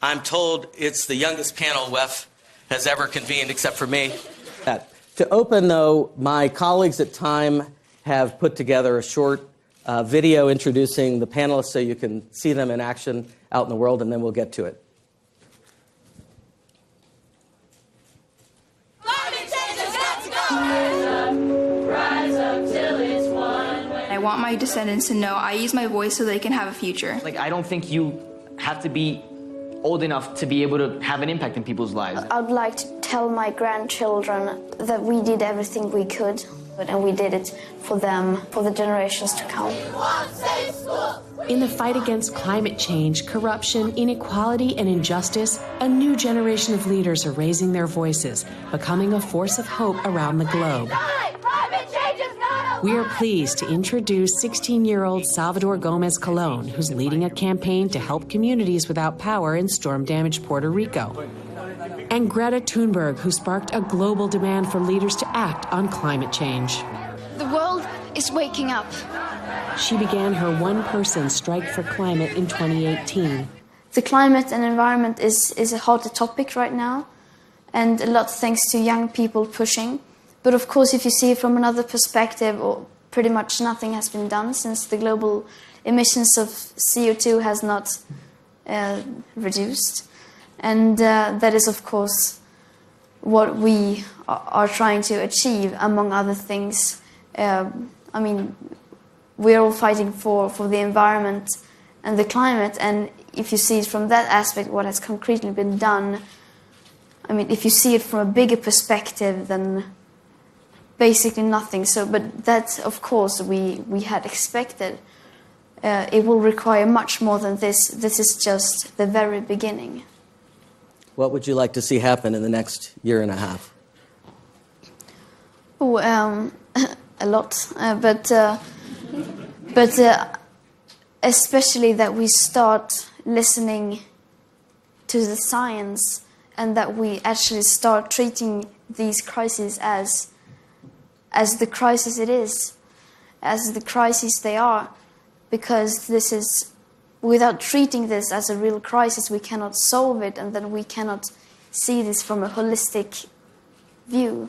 I'm told it's the youngest panel WEF has ever convened, except for me. To open, though, my colleagues at Time have put together a short video introducing the panelists so you can see them in action out in the world, and then we'll get to it. I want my descendants to know I use my voice so they can have a future. Like, I don't think you have to be old enough to be able to have an impact in people's lives. I'd like to tell my grandchildren that we did everything we could, and we did it for them, for the generations to come. In the fight against climate change, corruption, inequality, and injustice, a new generation of leaders are raising their voices, becoming a force of hope around the globe. We are pleased to introduce 16-year-old Salvador Gomez Colon, who's leading a campaign to help communities without power in storm-damaged Puerto Rico. And Greta Thunberg, who sparked a global demand for leaders to act on climate change. The world is waking up. She began her one-person strike for climate in 2018. The climate and environment is a hotter topic right now, and a lot thanks to young people pushing. But of course, if you see it from another perspective, pretty much nothing has been done since the global emissions of CO2 has not reduced. And that is, of course, what we are trying to achieve, among other things. I mean, we're all fighting for the environment and the climate, and if you see it from that aspect, what has concretely been done, I mean, if you see it from a bigger perspective, then basically nothing. So, but that, of course, we had expected. It will require much more than this. This is just the very beginning. What would you like to see happen in the next year and a half? Oh, a lot, but especially that we start listening to the science, and that we actually start treating these crises as the crisis it is, as the crises they are, because this is, without treating this as a real crisis, we cannot solve it, and then we cannot see this from a holistic view.